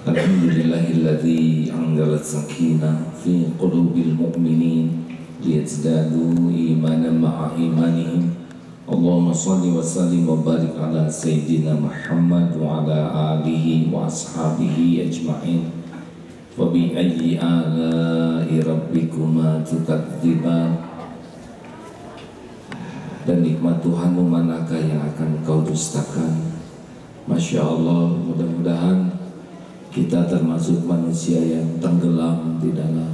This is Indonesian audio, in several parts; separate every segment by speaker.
Speaker 1: Alhamdulillahilladzi anzala as-sakinah fi qulubil mu'minin liyazdadu imanan ma'a imanihim. Allahumma shalli wa sallim wa barik ala sayyidina Muhammad wa ala alihi wa ashabihi ajma'in. Wa bi ayyi ala'i rabbikuma tukadziban. Dan nikmat Tuhanmu manakah yang akan kau dustakan? Masya Allah, mudah-mudahan kita termasuk manusia yang tenggelam di dalam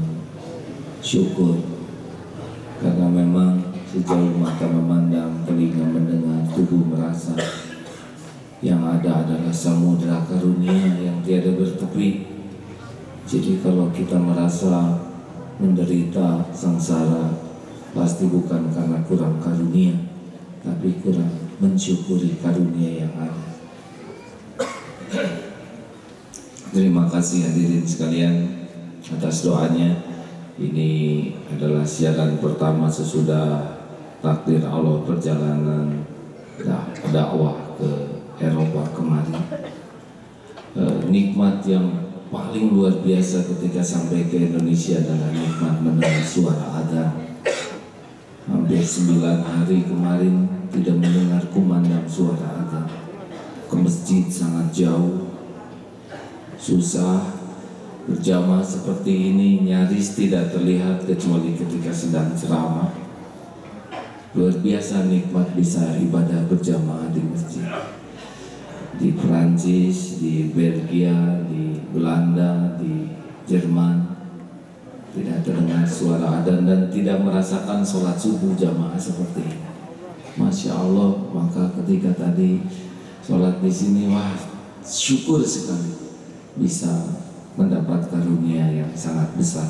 Speaker 1: syukur, karena memang sejauh mata memandang, telinga mendengar, tubuh merasa, yang ada adalah samudra karunia yang tiada bertepi. Jadi kalau kita merasa menderita, sengsara, pasti bukan karena kurang karunia, tapi kurang mensyukuri karunia yang ada. Terima kasih hadirin sekalian atas doanya. Ini adalah siaran pertama sesudah takdir Allah perjalanan dakwah ke Eropa kemarin. Nikmat yang paling luar biasa ketika sampai ke Indonesia adalah nikmat mendengar suara adzan. Hampir 9 hari kemarin tidak mendengar kumandang suara adzan. Ke masjid sangat jauh, susah. Berjamaah seperti ini nyaris tidak terlihat kecuali ketika sedang ceramah. Luar biasa nikmat bisa ibadah berjamaah di masjid. Di Prancis, di Belgia, di Belanda, di Jerman tidak terdengar suara adzan dan tidak merasakan sholat subuh jamaah seperti ini. Masya Allah. Maka ketika tadi sholat di sini, wah, syukur sekali bisa mendapat karunia yang sangat besar,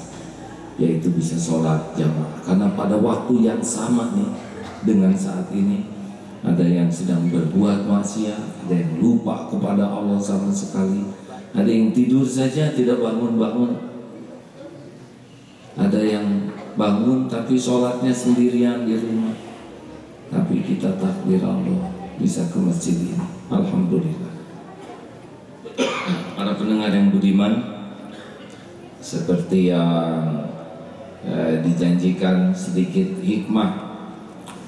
Speaker 1: yaitu bisa sholat jamaah. Karena pada waktu yang sama nih dengan saat ini, ada yang sedang berbuat maksiat, ada yang lupa kepada Allah sama sekali, ada yang tidur saja tidak bangun-bangun, ada yang bangun tapi sholatnya sendirian di rumah. Tapi kita takdir Allah bisa ke masjid ini, alhamdulillah. Para pendengar yang budiman, seperti yang dijanjikan sedikit hikmah.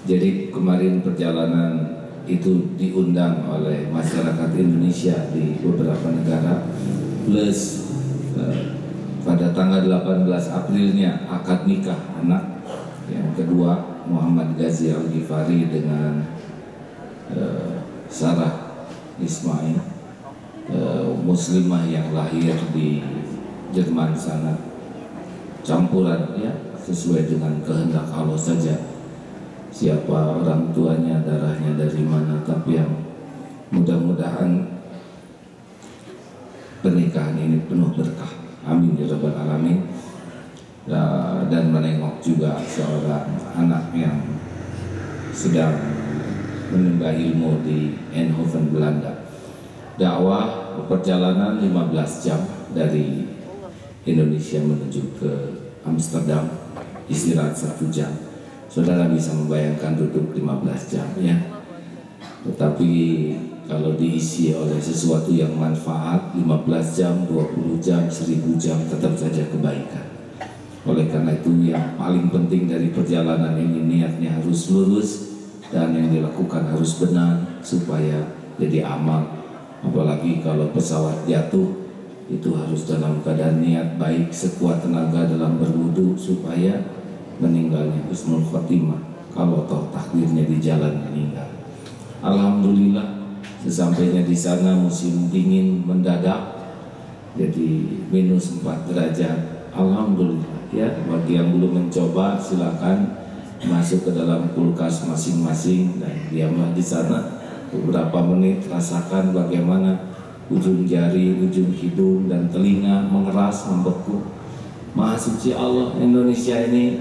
Speaker 1: Jadi kemarin perjalanan itu diundang oleh masyarakat Indonesia di beberapa negara, plus pada tanggal 18 Aprilnya akad nikah anak yang kedua, Muhammad Ghazi Al-Ghifari dengan Sarah Ismail, muslimah yang lahir di Jerman sana, campuran ya, sesuai dengan kehendak Allah saja siapa orang tuanya, darahnya dari mana. Tapi yang mudah-mudahan pernikahan ini penuh berkah, amin ya rabbal alamin. Dan menengok juga seorang anak yang sedang menimba ilmu di Eindhoven, Belanda. Dakwah perjalanan 15 jam dari Indonesia menuju ke Amsterdam, istirahat 1 jam. Saudara bisa membayangkan duduk 15 jam ya. Tetapi kalau diisi oleh sesuatu yang manfaat, 15 jam, 20 jam, 1000 jam tetap saja kebaikan. Oleh karena itu yang paling penting dari perjalanan ini, niatnya harus lurus dan yang dilakukan harus benar supaya jadi amal. Apalagi kalau pesawat jatuh, itu harus dalam keadaan niat baik, sekuat tenaga dalam berwudu supaya meninggalnya husnul khotimah, kalau toh takdirnya di jalan meninggal. Alhamdulillah, sesampainya di sana musim dingin mendadak, jadi -4 derajat. Alhamdulillah ya, bagi yang belum mencoba silakan masuk ke dalam kulkas masing-masing dan diamlah di sana beberapa menit, rasakan bagaimana ujung jari, ujung hidung dan telinga mengeras, membeku. Maha suci Allah. Indonesia ini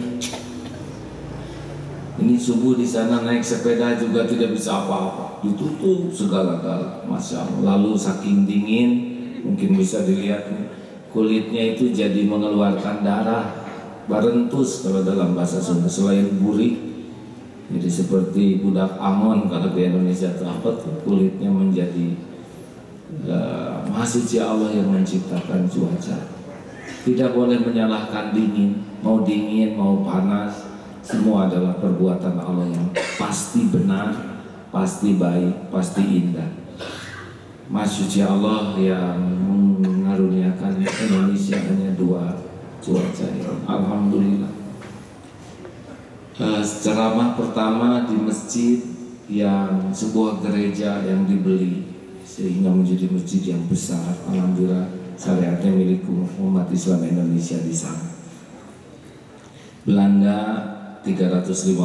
Speaker 1: subuh di sana naik sepeda juga tidak bisa apa-apa, ditutup segala-gala, masya Allah. Lalu saking dingin, mungkin bisa dilihat kulitnya itu jadi mengeluarkan darah, barentus kalau dalam bahasa Sunda, selain burik. Jadi seperti budak Amon kalau di Indonesia itu apa tuh, kulitnya menjadi Maha suci Allah yang menciptakan cuaca. Tidak boleh menyalahkan dingin, mau panas, semua adalah perbuatan Allah yang pasti benar, pasti baik, pasti indah. Maha suci Allah yang mengaruniakan Indonesia hanya 2 cuaca ini. Alhamdulillah. Ceramah pertama di masjid yang sebuah gereja yang dibeli sehingga menjadi masjid yang besar. Alhamdulillah, syariatnya milik umat Islam Indonesia di sana. Belanda 350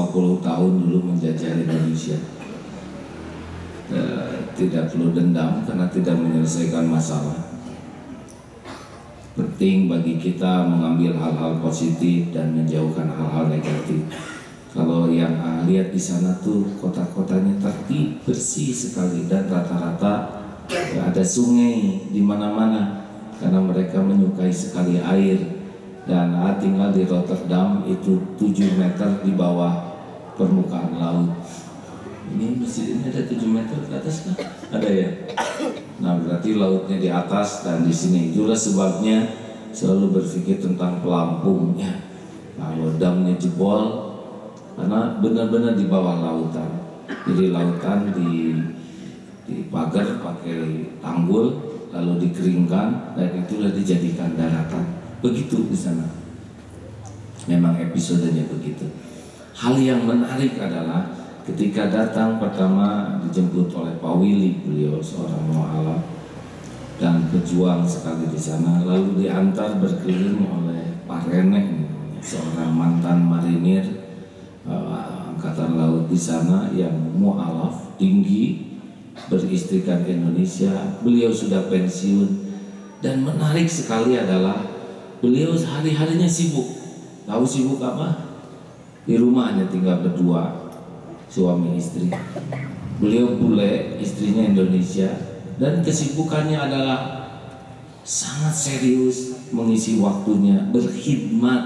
Speaker 1: tahun dulu menjajah Indonesia. Tidak perlu dendam karena tidak menyelesaikan masalah. Penting bagi kita mengambil hal-hal positif dan menjauhkan hal-hal negatif. Kalau yang lihat di sana tuh kota-kotanya tertib, bersih sekali, dan rata-rata ada sungai di mana-mana karena mereka menyukai sekali air. Dan tinggal di Rotterdam itu 7 meter di bawah permukaan laut. Ini masjid ini ada 7 meter ke atas kan? Ada ya? Nah, berarti lautnya di atas dan di sini. Itulah sebabnya selalu berpikir tentang pelampungnya. Kalau damnya jebol, karena benar-benar di bawah lautan. Jadi lautan dipagar pakai tanggul, lalu dikeringkan, dan itulah dijadikan daratan. Begitu di sana. Memang episodenya begitu. Hal yang menarik adalah ketika datang pertama dijemput oleh Pak Willy, beliau seorang mu'alaf dan pejuang sekali di sana, lalu diantar berkeliling oleh Pak Reneng, seorang mantan marinir angkatan laut di sana yang mu'alaf tinggi, beristrikan Indonesia. Beliau sudah pensiun dan menarik sekali adalah beliau hari-harinya sibuk. Tahu sibuk apa? Di rumahnya tinggal berdua, suami istri. Beliau bule, istrinya Indonesia, dan kesibukannya adalah sangat serius mengisi waktunya berkhidmat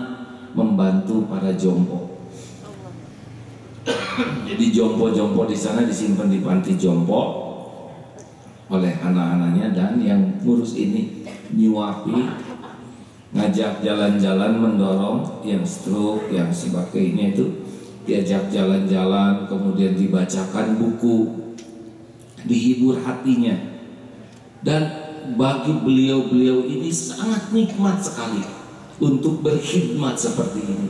Speaker 1: membantu para jompo. Jadi jompo-jompo di sana disimpan di panti jompo oleh anak-anaknya, dan yang ngurus ini nyuapi, ngajak jalan-jalan, mendorong yang stroke, yang sebagainya itu diajak jalan-jalan, kemudian dibacakan buku, dihibur hatinya. Dan bagi beliau-beliau ini sangat nikmat sekali untuk berkhidmat seperti ini.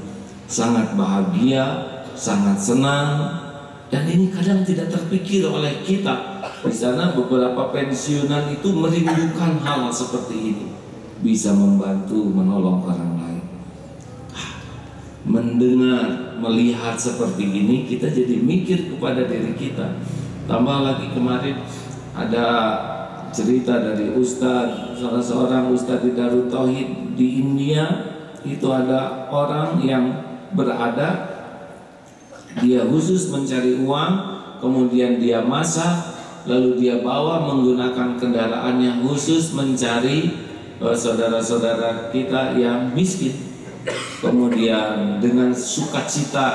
Speaker 1: Sangat bahagia, sangat senang, dan ini kadang tidak terpikir oleh kita. Di sana beberapa pensiunan itu merindukan hal seperti ini, bisa membantu menolong orang lain. Mendengar, melihat seperti ini, kita jadi mikir kepada diri kita. Tambah lagi kemarin ada cerita dari ustadz, salah seorang ustadz di Darut Tauhid di India. Itu ada orang yang berada, dia khusus mencari uang, kemudian dia masak, lalu dia bawa menggunakan kendaraannya khusus mencari saudara-saudara kita yang miskin. Kemudian dengan sukacita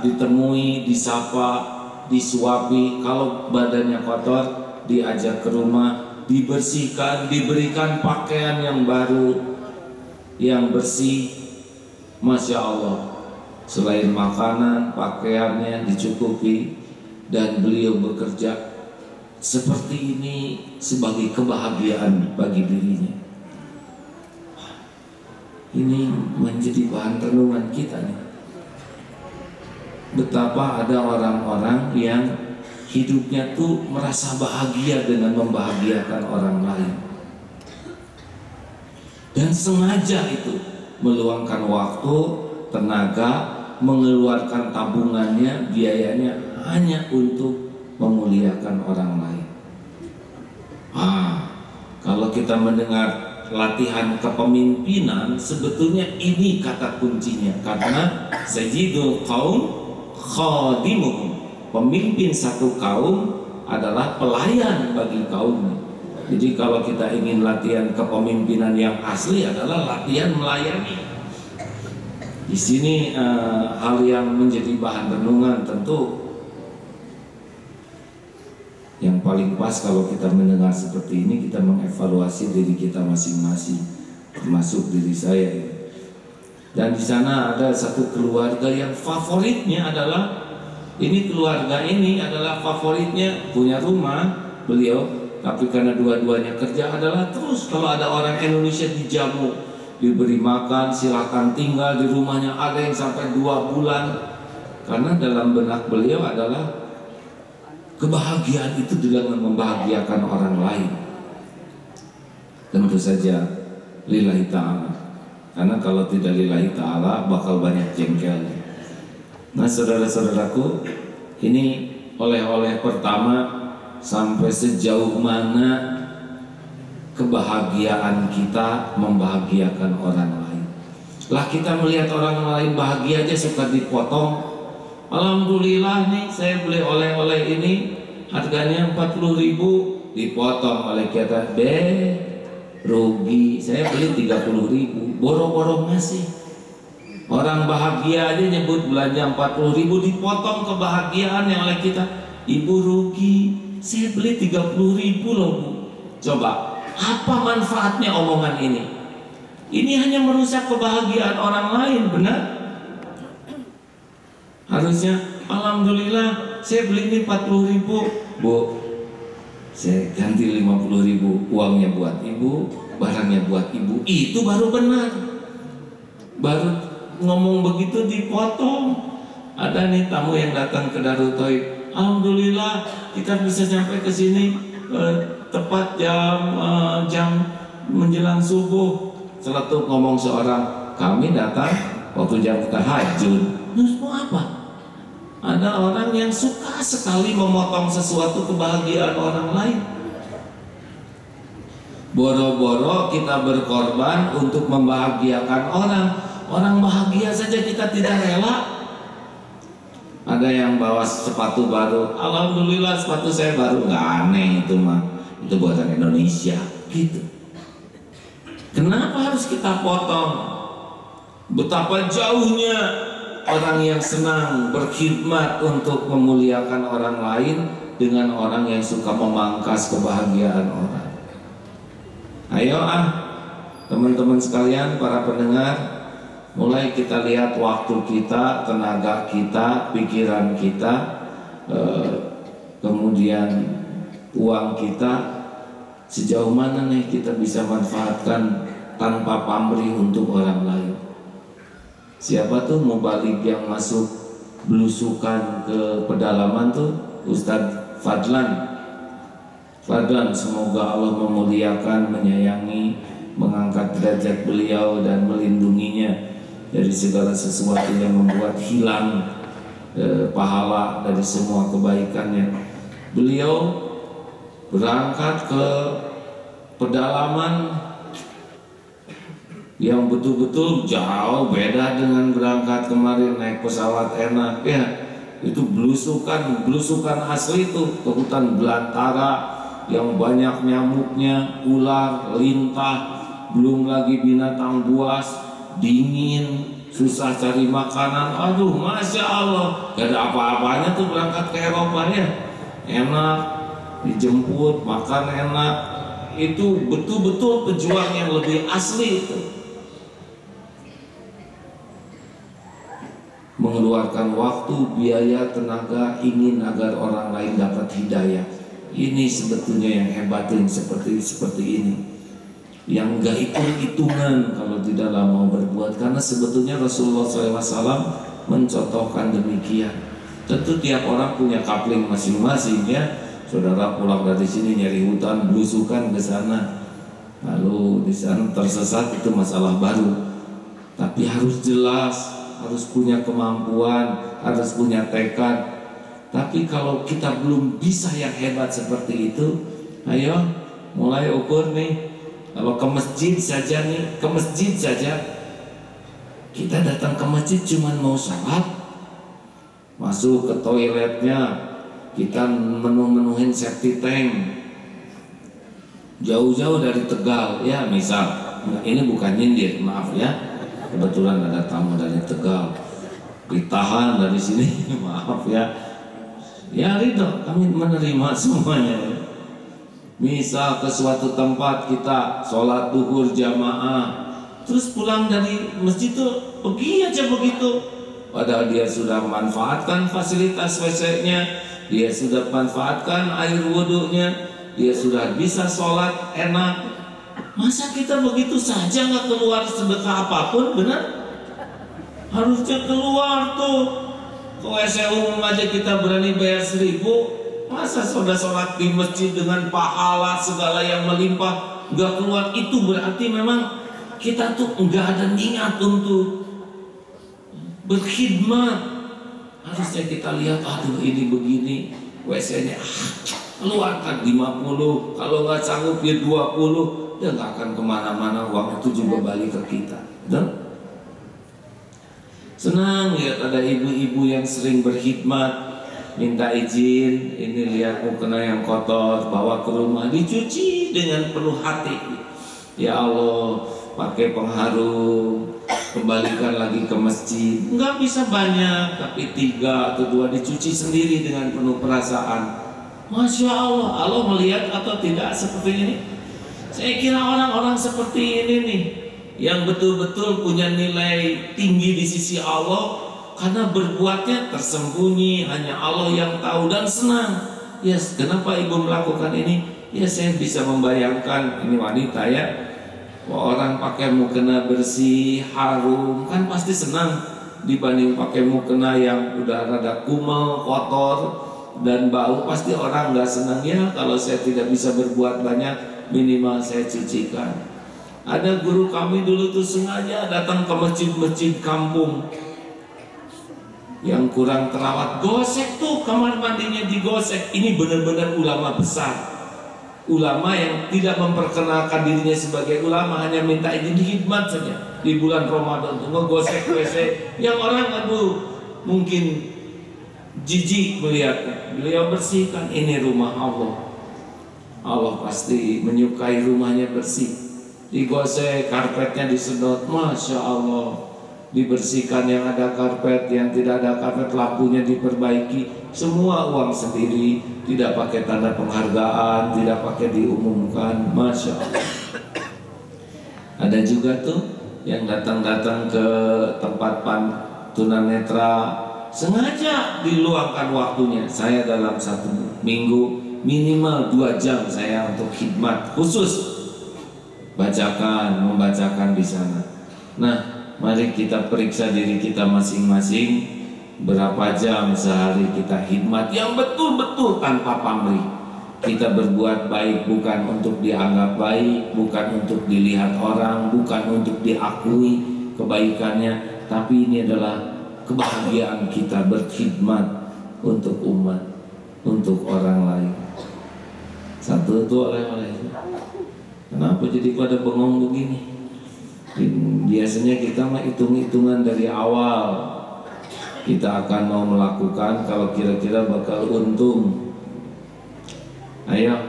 Speaker 1: ditemui, disapa, disuapi. Kalau badannya kotor, diajak ke rumah, dibersihkan, diberikan pakaian yang baru, yang bersih. Masya Allah. Selain makanan, pakaiannya dicukupi, dan beliau bekerja seperti ini sebagai kebahagiaan bagi dirinya. Ini menjadi bahan renungan kita nih. Betapa ada orang-orang yang hidupnya tuh merasa bahagia dengan membahagiakan orang lain, dan sengaja itu meluangkan waktu, tenaga, mengeluarkan tabungannya, biayanya hanya untuk memuliakan orang lain. Kalau kita mendengar latihan kepemimpinan, sebetulnya ini kata kuncinya, karena sayyidul qaum khadimuhum. Pemimpin satu kaum adalah pelayan bagi kaumnya. Jadi kalau kita ingin latihan kepemimpinan yang asli adalah latihan melayani. Di sini hal yang menjadi bahan renungan tentu Yang paling pas kalau kita mendengar seperti ini, kita mengevaluasi diri kita masing-masing, termasuk diri saya. Dan di sana ada satu keluarga yang favoritnya adalah, ini keluarga ini adalah favoritnya punya rumah beliau, tapi karena dua-duanya kerja adalah terus kalau ada orang Indonesia dijamu, diberi makan, silakan tinggal di rumahnya, ada yang sampai 2 bulan. Karena dalam benak beliau adalah kebahagiaan itu dengan membahagiakan orang lain. Tentu saja lillahi ta'ala. Karena kalau tidak lillahi ta'ala bakal banyak jengkel. Nah saudara-saudaraku, ini oleh-oleh pertama, sampai sejauh mana kebahagiaan kita membahagiakan orang lain. Lah kita melihat orang lain bahagia aja suka dipotong. Alhamdulillah nih saya beli oleh-oleh ini harganya 40.000, dipotong oleh kita, rugi, saya beli 30.000, boro-boro ngasih. Orang bahagia aja nyebut belanja 40.000, dipotong kebahagiaannya oleh kita, ibu rugi, saya beli 30.000 loh bu. Coba, apa manfaatnya omongan ini? Ini hanya merusak kebahagiaan orang lain, benar? Harusnya, alhamdulillah saya beli ini 40.000, bu, saya ganti 50.000, uangnya buat ibu, barangnya buat ibu. Itu baru benar. Baru ngomong begitu dipotong. Ada nih tamu yang datang ke Darul Tauhid, alhamdulillah kita bisa sampai ke sini tepat jam menjelang subuh. Seletuk ngomong seorang, kami datang waktu jam tahajud. Terus mau apa? Ada orang yang suka sekali memotong sesuatu kebahagiaan orang lain. Boro-boro kita berkorban untuk membahagiakan orang. Orang bahagia saja kita tidak rela. Ada yang bawa sepatu baru, alhamdulillah sepatu saya baru, nggak aneh itu mah, itu buatan Indonesia gitu. Kenapa harus kita potong? Betapa jauhnya orang yang senang berkhidmat untuk memuliakan orang lain dengan orang yang suka memangkas kebahagiaan orang. Ayo teman-teman sekalian, para pendengar, mulai kita lihat waktu kita, tenaga kita, pikiran kita, kemudian uang kita, sejauh mana nih kita bisa manfaatkan tanpa pamrih untuk orang lain. Siapa tuh mubalik yang masuk belusukan ke pedalaman tuh? Ustadz Fadlan. Semoga Allah memuliakan, menyayangi, mengangkat derajat beliau dan melindunginya dari segala sesuatu yang membuat hilang pahala dari semua kebaikannya. Beliau berangkat ke pedalaman yang betul-betul jauh beda dengan berangkat kemarin naik pesawat enak ya. Itu belusukan asli itu ke hutan belantara yang banyak nyamuknya, ular, lintah, belum lagi binatang buas, dingin, susah cari makanan. Aduh, masya Allah, gak ada apa-apanya tuh berangkat ke Eropa ya. Enak, dijemput, makan enak. Itu betul-betul pejuang yang lebih asli itu. Mengeluarkan waktu, biaya, tenaga, ingin agar orang lain dapat hidayah. Ini sebetulnya yang hebat yang seperti ini, yang gak hitung-hitungan kalau tidak mau berbuat. Karena sebetulnya Rasulullah SAW mencontohkan demikian. Tentu tiap orang punya kapling masing-masing ya. Saudara pulang dari sini nyari hutan, belusukan ke sana, lalu di sana tersesat, itu masalah baru. Tapi harus jelas, harus punya kemampuan, harus punya tekad. Tapi kalau kita belum bisa yang hebat seperti itu, ayo mulai ukur nih. Kalau ke masjid saja nih, kita datang ke masjid cuma mau sholat, masuk ke toiletnya kita menuhin safety tank, jauh-jauh dari Tegal ya misal. Ini bukan nyindir, maaf ya, kebetulan ada tamu dari Tegal, ditahan dari sini maaf ya. Ya ridho, kami menerima semuanya. Misal ke suatu tempat kita sholat duhur jamaah, terus pulang dari masjid tuh pergi aja begitu, padahal dia sudah manfaatkan fasilitas WC-nya, dia sudah manfaatkan air wudhunya, dia sudah bisa sholat enak. Masa kita begitu saja nggak keluar sedekah apapun? Benar? Harusnya keluar tuh. Ke WC umum aja kita berani bayar 1.000. Masa sudah sholat di masjid dengan pahala segala yang melimpah nggak keluar? Itu berarti memang kita tuh nggak ada niat untuk berkhidmat. Harusnya kita lihat, aduh ini begini WC-nya, keluarkan 50, kalau nggak sanggup ya 20, dia nggak akan kemana-mana, uang itu juga balik ke kita. Dan senang lihat ada ibu-ibu yang sering berkhidmat, minta izin, ini lihat mukena yang kotor, bawa ke rumah, dicuci dengan penuh hati. Ya Allah, pakai pengharum, kembalikan lagi ke masjid. Enggak bisa banyak, tapi 3 atau 2 dicuci sendiri dengan penuh perasaan. Masya Allah, Allah melihat atau tidak seperti ini? Saya kira orang-orang seperti ini nih, yang betul-betul punya nilai tinggi di sisi Allah, karena berbuatnya tersembunyi, hanya Allah yang tahu dan senang. Ya, kenapa ibu melakukan ini? Ya, saya bisa membayangkan ini wanita ya, orang pakai mukena bersih, harum, kan pasti senang dibanding pakai mukena yang udah rada kumel, kotor dan bau. Pasti orang nggak senang. Ya, kalau saya tidak bisa berbuat banyak, minimal saya cucikan. Ada guru kami dulu tuh sengaja datang ke masjid-masjid kampung yang kurang terawat, gosek tuh kamar mandinya, digosek. Ini benar-benar ulama besar, ulama yang tidak memperkenalkan dirinya sebagai ulama, hanya minta izin khidmat saja di bulan Ramadan untuk ngegosek WC yang orang aduh mungkin jijik melihatnya. Beliau bersihkan. Ini rumah Allah, Allah pasti menyukai rumahnya bersih. Digosek, karpetnya disedot, Masya Allah, dibersihkan yang ada karpet, yang tidak ada karpet lampunya diperbaiki, semua uang sendiri, tidak pakai tanda penghargaan, tidak pakai diumumkan. Masya Allah. Ada juga tuh yang datang-datang ke tempat tunanetra, sengaja diluangkan waktunya. Saya dalam 1 minggu minimal 2 jam saya untuk khidmat khusus, membacakan di sana. Nah, mari kita periksa diri kita masing-masing, berapa jam sehari kita khidmat yang betul-betul tanpa pamrih. Kita berbuat baik bukan untuk dianggap baik, bukan untuk dilihat orang, bukan untuk diakui kebaikannya, tapi ini adalah kebahagiaan kita berkhidmat untuk umat, untuk orang lain. Satu itu oleh-oleh. Kenapa jadi pada bengong begini? Biasanya kita mah hitung-hitungan dari awal. Kita akan mau melakukan kalau kira-kira bakal untung. Ayo,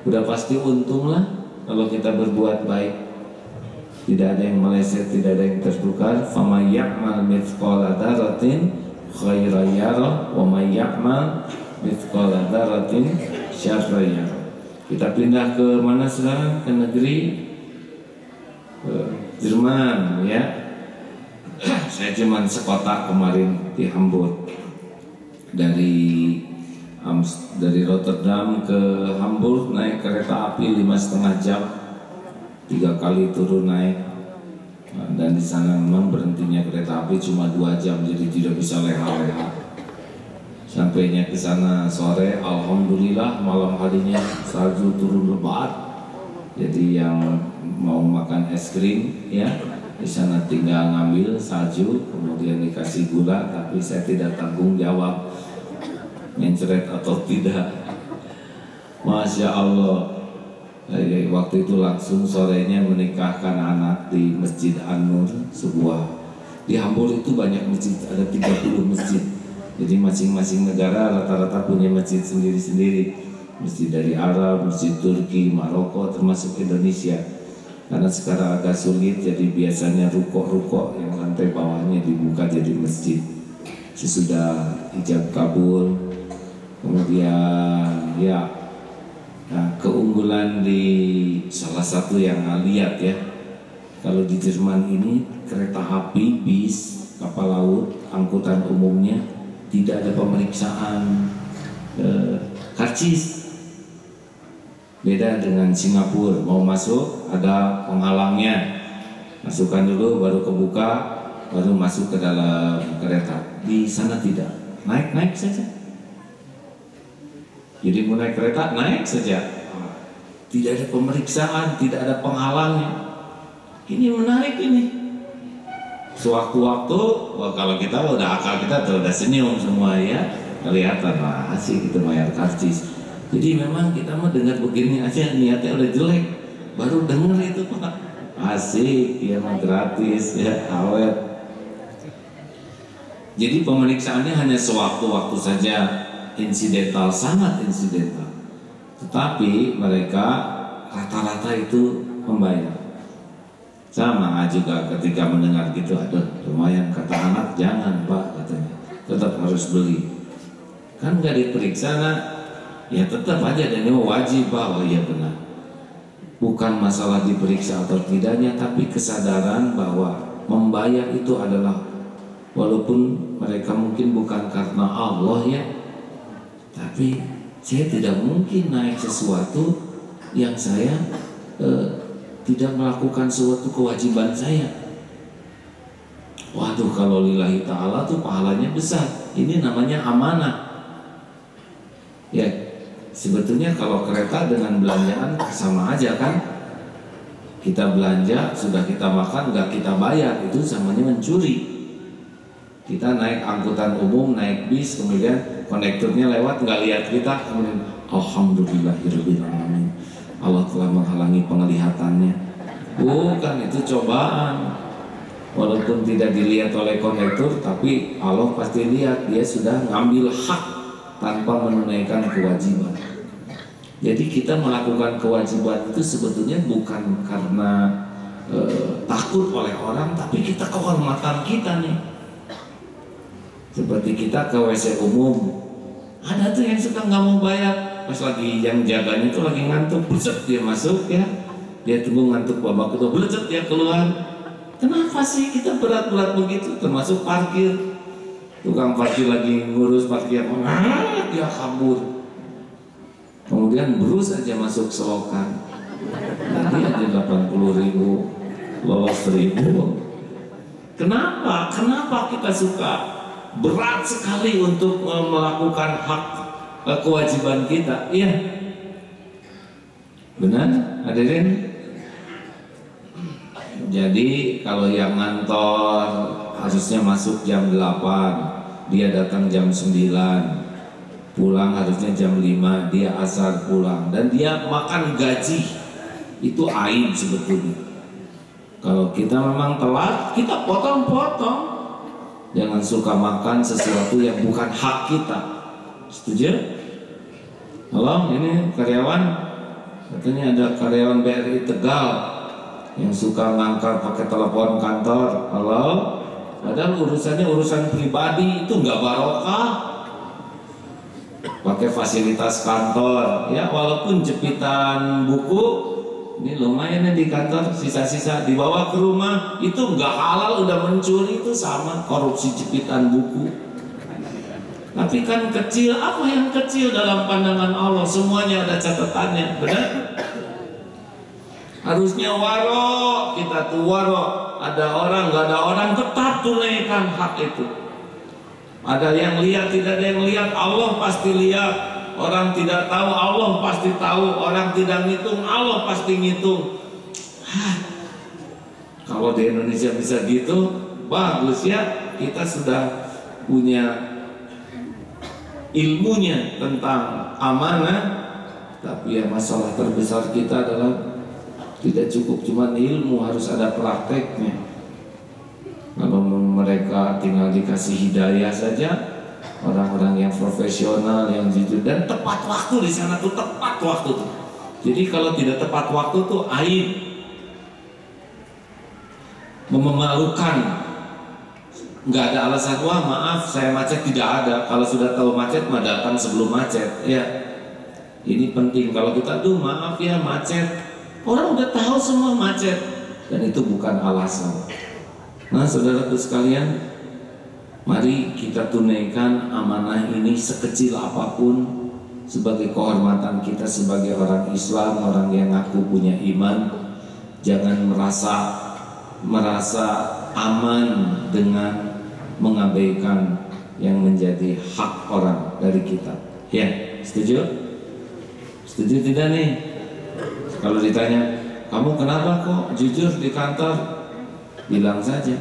Speaker 1: udah pasti untung lah kalau kita berbuat baik. Tidak ada yang meleset, tidak ada yang tertukar. Faman ya'mal mithqala dzarratin khairan yarah wa may ya'mal mithqala dzarratin syarran yarah. Kita pindah ke mana sekarang? Ke negeri Jerman ya. Saya cuma sekota kemarin di Hamburg. Dari Rotterdam ke Hamburg naik kereta api 5,5 jam, 3 kali turun naik. Dan di sana memang berhentinya kereta api cuma 2 jam, jadi tidak bisa leha-leha. Sampainya ke sana sore, alhamdulillah malam harinya salju turun lebat. Jadi yang mau makan es krim ya di sana tinggal ngambil salju, kemudian dikasih gula, tapi saya tidak tanggung jawab mencret atau tidak. Masya Allah. Waktu itu langsung sorenya menikahkan anak di Masjid An-Nur, sebuah di Hamburg itu banyak masjid, ada 30 masjid. Jadi masing-masing negara rata-rata punya masjid sendiri-sendiri. Masjid dari Arab, masjid Turki, Maroko, termasuk Indonesia. Karena sekarang agak sulit, jadi biasanya ruko-ruko yang lantai bawahnya dibuka jadi masjid. Sesudah ijab kabul, Kemudian ya, nah, keunggulan di salah satu yang lihat ya, kalau di Jerman ini kereta api, bis, kapal laut, angkutan umumnya tidak ada pemeriksaan karcis. Beda dengan Singapura, mau masuk ada penghalangnya, masukkan dulu baru kebuka, baru masuk ke dalam kereta. Di sana tidak, naik saja. Jadi mau naik kereta, naik saja, tidak ada pemeriksaan, tidak ada penghalangnya. Ini menarik ini. Sewaktu-waktu, kalau kita udah akal kita udah senyum semua ya, kelihatan lah asik itu bayar karcis. Jadi memang kita mau dengar begini aja niatnya udah jelek, baru dengar itu Pak asik, ya mah gratis ya, awet. Jadi pemeriksaannya hanya sewaktu-waktu saja, insidental, sangat insidental. Tetapi mereka rata-rata itu membayar. Sama juga ketika mendengar gitu, aduh lumayan, kata anak jangan Pak katanya, tetap harus beli. Kan nggak diperiksa nak, ya tetap aja dan ini wajib Pak. Oh iya benar. Bukan masalah diperiksa atau tidaknya, tapi kesadaran bahwa membayar itu adalah, walaupun mereka mungkin bukan karena Allah ya, tapi saya tidak mungkin naik sesuatu yang saya tidak melakukan suatu kewajiban saya. Waduh, kalau lillahi ta'ala tuh pahalanya besar. Ini namanya amanah. Ya, sebetulnya kalau kereta dengan belanjaan sama aja kan. Kita belanja, sudah kita makan, nggak kita bayar, itu namanya mencuri. Kita naik angkutan umum, naik bis, kemudian kondekturnya lewat, nggak lihat kita, kemudian alhamdulillahirabbil alamin, Allah telah menghalangi penglihatannya. Bukan, itu cobaan. Walaupun tidak dilihat oleh kondektur, tapi Allah pasti lihat. Dia sudah ngambil hak tanpa menunaikan kewajiban. Jadi kita melakukan kewajiban itu sebetulnya bukan karena takut oleh orang, tapi kita kehormatan kita nih. Seperti kita ke WC umum, ada tuh yang suka nggak mau bayar, pas lagi yang jaganya itu lagi ngantuk, buset dia masuk ya, dia tunggu ngantuk babak kedua, buset dia keluar. Kenapa sih kita berat-berat begitu? Termasuk parkir, tukang parkir lagi ngurus parkir, dia kabur, kemudian berus aja masuk selokan, nanti aja 80.000, lolos 1.000. Kenapa kita suka berat sekali untuk melakukan hak kewajiban kita? Iya, benar hadirin. Jadi kalau yang ngantor harusnya masuk jam 8, dia datang jam 9, pulang harusnya jam 5, dia asar pulang, dan dia makan gaji, itu aib sebetulnya. Kalau kita memang telat, kita potong-potong. Jangan suka makan sesuatu yang bukan hak kita. Setuju? Halo, ini karyawan, katanya ada karyawan BRI Tegal yang suka ngangkat pakai telepon kantor. Halo, padahal urusannya urusan pribadi, itu nggak barokah. Pakai fasilitas kantor, ya walaupun jepitan buku, ini lumayan di kantor, sisa-sisa dibawa ke rumah, itu nggak halal, udah mencuri, itu sama korupsi jepitan buku. Tapi kan kecil, apa yang kecil dalam pandangan Allah? Semuanya ada catatannya, benar? Harusnya waro, kita tuh waro. Ada orang, nggak ada orang, tetap tunaikan hak itu. Ada yang lihat, tidak ada yang lihat, Allah pasti lihat. Orang tidak tahu, Allah pasti tahu. Orang tidak ngitung, Allah pasti ngitung. Kalau di Indonesia bisa gitu, bagus ya. Kita sudah punya ilmunya tentang amanah. Tapi ya masalah terbesar kita adalah tidak cukup cuma ilmu, harus ada prakteknya. Kalau mereka tinggal dikasih hidayah saja, orang-orang yang profesional, yang jujur dan tepat waktu di sana tuh tepat waktu tuh. Jadi kalau tidak tepat waktu tuh aib, memalukan. nggak ada alasan, wah maaf saya macet, tidak ada. Kalau sudah tahu macet mah datang sebelum macet, ya. Ini penting. Kalau kita tuh maaf ya macet, orang udah tahu semua macet, dan itu bukan alasan. Nah, saudaraku sekalian, mari kita tunaikan amanah ini sekecil apapun sebagai kehormatan kita sebagai orang Islam, orang yang ngaku punya iman. Jangan merasa aman dengan mengabaikan yang menjadi hak orang dari kita. Ya, setuju? Setuju tidak nih? Kalau ditanya, kamu kenapa kok jujur di kantor? Bilang saja,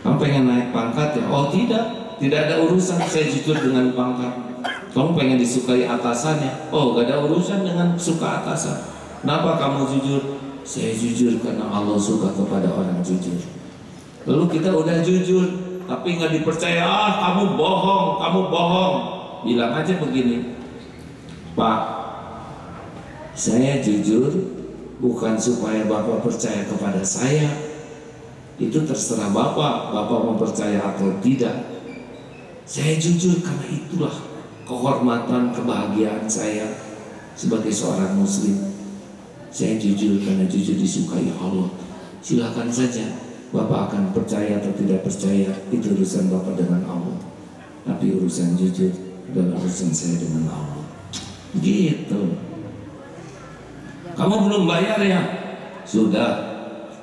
Speaker 1: kamu pengen naik pangkat ya? Oh tidak ada urusan saya jujur dengan pangkat. Kamu pengen disukai atasannya? Oh gak ada urusan dengan suka atasan. Kenapa kamu jujur? Saya jujur karena Allah suka kepada orang jujur. Lalu kita udah jujur, tapi nggak dipercaya. Kamu bohong. Bilang aja begini, Pak, saya jujur bukan supaya Bapak percaya kepada saya. Itu terserah Bapak mau percaya atau tidak. Saya jujur karena itulah kehormatan, kebahagiaan saya sebagai seorang muslim. Saya jujur karena jujur disukai Allah. Silakan saja Bapak akan percaya atau tidak percaya, itu urusan Bapak dengan Allah. Tapi urusan jujur adalah urusan saya dengan Allah. Gitu. Kamu belum bayar ya? Sudah.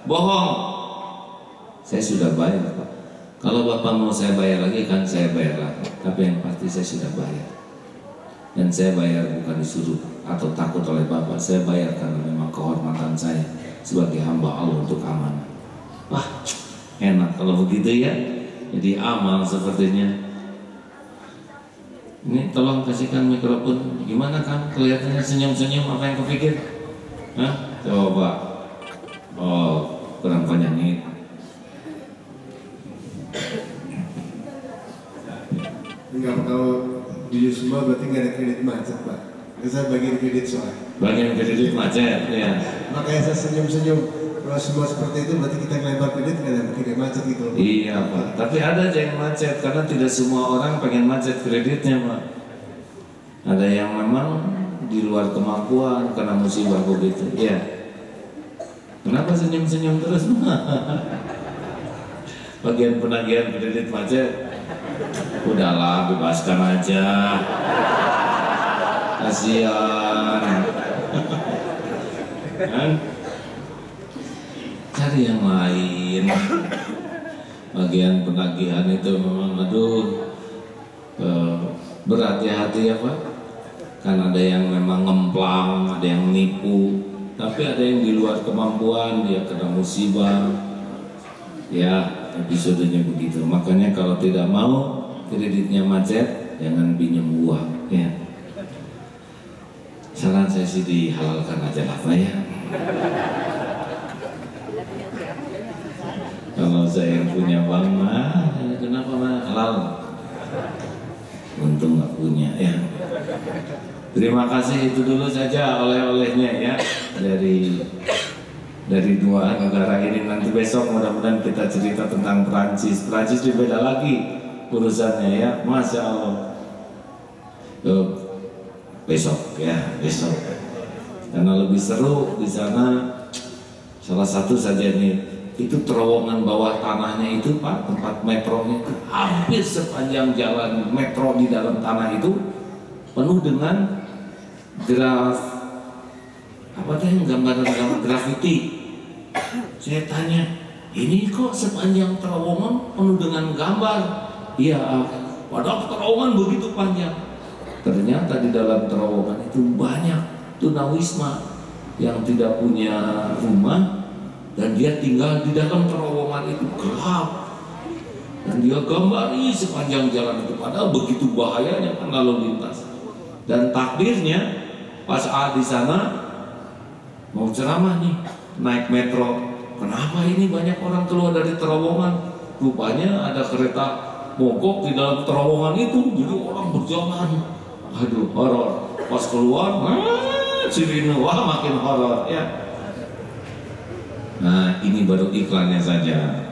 Speaker 1: Bohong. Saya sudah bayar, Pak. Kalau Bapak mau saya bayar lagi, kan saya bayar lagi. Tapi yang pasti saya sudah bayar. Dan saya bayar bukan disuruh atau takut oleh Bapak. Saya bayar karena memang kehormatan saya sebagai hamba Allah untuk amanah. Wah, enak kalau begitu ya. Jadi amal sepertinya. Ini tolong kasihkan mikrofon. Gimana kan? Kelihatannya senyum-senyum, apa yang kepikir? Hah? Coba. Oh, kurang panjang nih.
Speaker 2: Enggak, kalau jujur semua berarti nggak ada kredit macet, Pak. Saya bagian kredit soalnya.
Speaker 1: Bagian kredit macet, ya.
Speaker 2: Makanya saya senyum-senyum. Kalau semua seperti itu berarti kita ngelempar kredit nggak ada kredit macet gitu loh.
Speaker 1: Iya, Pak. Tapi ada aja yang macet karena tidak semua orang pengen macet kreditnya, Pak. Ada yang memang di luar kemampuan karena musibah begitu. Iya. Kenapa senyum-senyum terus? Bagian penagihan kredit macet. Udahlah, bebaskan aja. Kasihan. Kan? Cari yang lain. Bagian penagihan itu memang berhati-hati ya Pak. Kan ada yang memang ngemplang, ada yang nipu, tapi ada yang di luar kemampuan, dia kena musibah. Ya, episodenya begitu. Makanya kalau tidak mau kreditnya macet, jangan pinjam uang ya. Saran saya sih dihalalkan aja lah Pak ya. Kalau saya yang punya bank mah, kenapa mah halal? Untung nggak punya ya. Terima kasih, itu dulu saja oleh-olehnya ya dari dua negara ini. Nanti besok mudah-mudahan kita cerita tentang Prancis. Prancis beda lagi urusannya ya, Masya Allah. Besok ya, besok. Karena lebih seru di sana. Salah satu saja nih, itu terowongan bawah tanahnya itu Pak, tempat metronya itu hampir sepanjang jalan metro di dalam tanah itu penuh dengan gambar-gambar grafiti. Saya tanya, ini kok sepanjang terowongan penuh dengan gambar? Iya, padahal terowongan begitu panjang. Ternyata di dalam terowongan itu banyak tunawisma yang tidak punya rumah dan dia tinggal di dalam terowongan itu gelap. Dan dia gambari sepanjang jalan itu, padahal begitu bahayanya kan lalu lintas. Dan takdirnya pas di sana mau ceramah nih, naik metro. Kenapa ini banyak orang keluar dari terowongan? Rupanya ada kereta mogok di dalam terowongan itu, jadi orang berjalan. Aduh, horor. Pas keluar, sirine, wah makin horor ya. Nah, ini baru iklannya saja.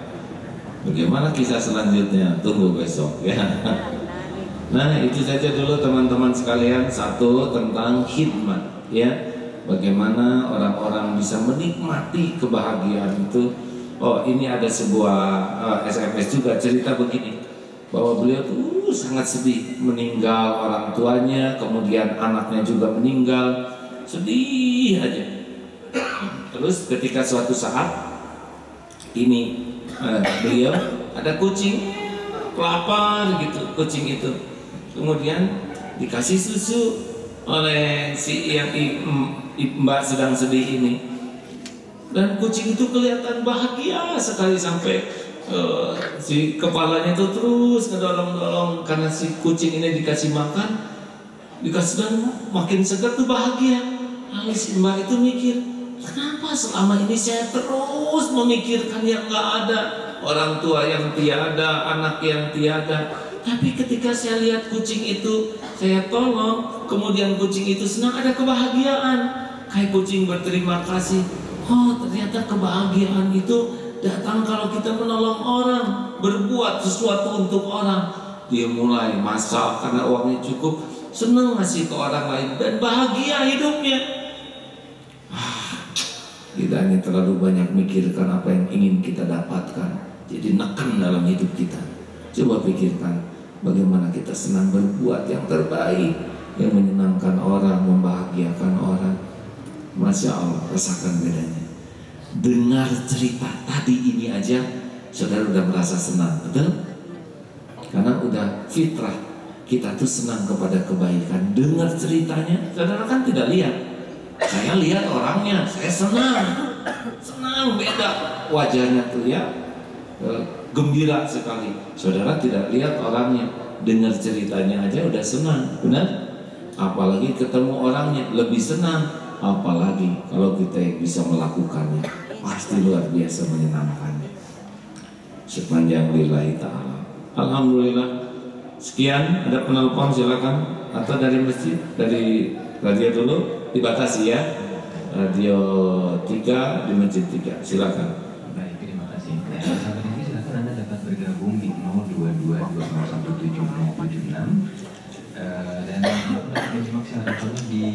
Speaker 1: Bagaimana kisah selanjutnya? Tunggu besok ya. Nah, itu saja dulu teman-teman sekalian. Satu, tentang khidmat ya. Bagaimana orang-orang bisa menikmati kebahagiaan itu. Oh, ini ada sebuah SMS juga cerita begini, bahwa beliau tuh sangat sedih meninggal orang tuanya, kemudian anaknya juga meninggal, sedih aja. Terus ketika suatu saat ini beliau ada kucing lapar gitu, kucing itu kemudian dikasih susu oleh si yang mbak sedang sedih ini, dan kucing itu kelihatan bahagia sekali sampai si kepalanya itu terus ngedorong-dorong karena si kucing ini dikasih makan, dikasih dan makin segar tuh bahagia. Lalu si mbak itu mikir, kenapa selama ini saya terus memikirkan yang nggak ada, orang tua yang tiada, anak yang tiada. Tapi ketika saya lihat kucing itu, saya tolong, kemudian kucing itu senang, ada kebahagiaan. Kayak kucing berterima kasih. Oh, ternyata kebahagiaan itu datang kalau kita menolong orang, berbuat sesuatu untuk orang. Dia mulai masak karena uangnya cukup, senang ngasih ke orang lain dan bahagia hidupnya. Kita hanya terlalu banyak mikirkan apa yang ingin kita dapatkan, jadi neken dalam hidup kita. Coba pikirkan bagaimana kita senang berbuat yang terbaik, yang menyenangkan orang, membahagiakan orang. Masya Allah, rasakan bedanya. Dengar cerita tadi ini aja, saudara udah merasa senang, betul? Karena udah fitrah kita tuh senang kepada kebaikan. Dengar ceritanya, saudara kan tidak lihat. Saya lihat orangnya, saya senang beda wajahnya tuh ya, gembira sekali. Saudara tidak lihat orangnya, dengar ceritanya aja udah senang, benar? Apalagi ketemu orangnya lebih senang, apalagi kalau kita bisa melakukannya, pasti luar biasa menyenangkannya. Sepanjang lillahi ta'ala. Alhamdulillah. Sekian, ada penelpon silakan, atau dari masjid, dari radio dulu. Dibatasi ya, radio 3 di masjid 3, silakan.
Speaker 3: Baik, terima kasih. Sampai ini silakan Anda dapat bergabung di 0222207076 dan menyimak siaran kami di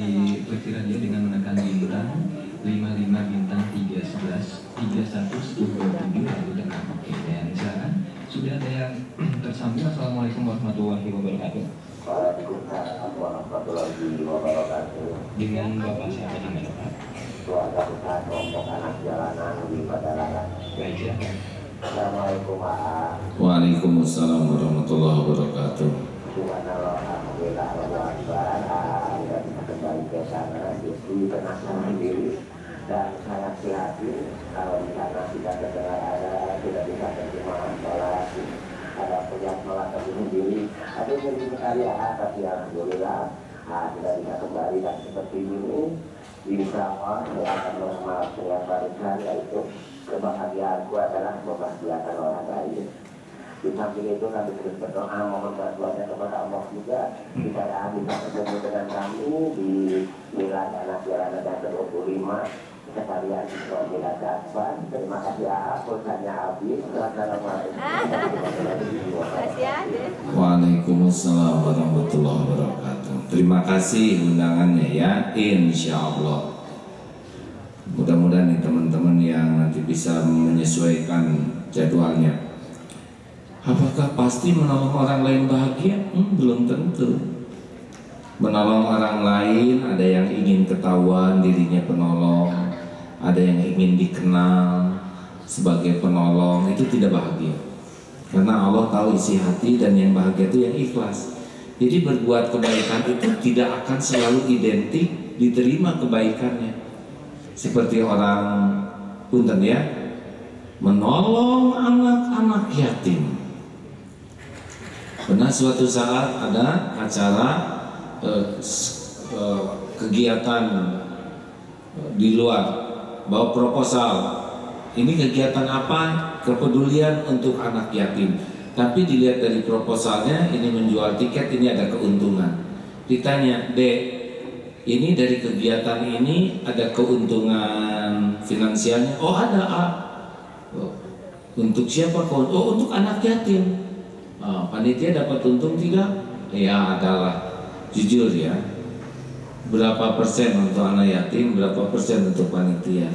Speaker 3: Bekti Radio dengan menekan bintang 55 bintang 311 3127 lalu dengan oke. Dan silakan sudah ada yang tersambung. Assalamualaikum warahmatullahi wabarakatuh.
Speaker 4: Waalaikumsalam warahmatullahi wabarakatuh.
Speaker 3: Dengan Bapak siapa namanya Pak?
Speaker 4: Keluarga besar kelompok anak jalanan di Padalarang.
Speaker 3: Baik, silakan.
Speaker 4: Assalamualaikum warahmatullahi wabarakatuh.
Speaker 1: Waalaikumsalam warahmatullahi wabarakatuh.
Speaker 4: Subhanallah, alhamdulillah, Allahu akbar. Kita bisa kembali ke sana, justru tenangkan sendiri dan sangat prihatin kalau di sana tidak terdengar ada, tidak bisa terjemah sholat, ada pejabat melakukan sendiri. Ada yang sekali tapi alhamdulillah tidak bisa kembali, dan seperti ini insya Allah saya akan mengamalkan dengan barisan, yaitu kebahagiaanku adalah membahagiakan orang lain. Di samping itu kami terus berdoa mohon bantuannya kepada Allah juga supaya bisa bertemu dengan kami di Milad Anak Jalanan yang ke-25 sekalian Milad Dasban. Terima kasih pulsanya habis. Assalamualaikum warahmatullahi wabarakatuh.
Speaker 1: Waalaikumsalam warahmatullahi wabarakatuh. Terima kasih undangannya ya, insya Allah. Mudah-mudahan nih teman-teman yang nanti bisa menyesuaikan jadwalnya. Apakah pasti menolong orang lain bahagia? Belum tentu. Menolong orang lain, ada yang ingin ketahuan dirinya penolong, ada yang ingin dikenal sebagai penolong, itu tidak bahagia. Karena Allah tahu isi hati, dan yang bahagia itu yang ikhlas. Jadi berbuat kebaikan itu tidak akan selalu identik diterima kebaikannya. Seperti orang punten ya, menolong anak-anak yatim. Pernah suatu saat ada acara kegiatan di luar, bawa proposal. Ini kegiatan apa? Kepedulian untuk anak yatim. Tapi dilihat dari proposalnya, ini menjual tiket, ini ada keuntungan. Ditanya, Dek, ini dari kegiatan ini ada keuntungan finansialnya? Oh ada, Untuk siapa kau? Oh, untuk anak yatim. Panitia dapat untung tidak? Ya, adalah jujur ya. Berapa persen untuk anak yatim, berapa persen untuk panitia?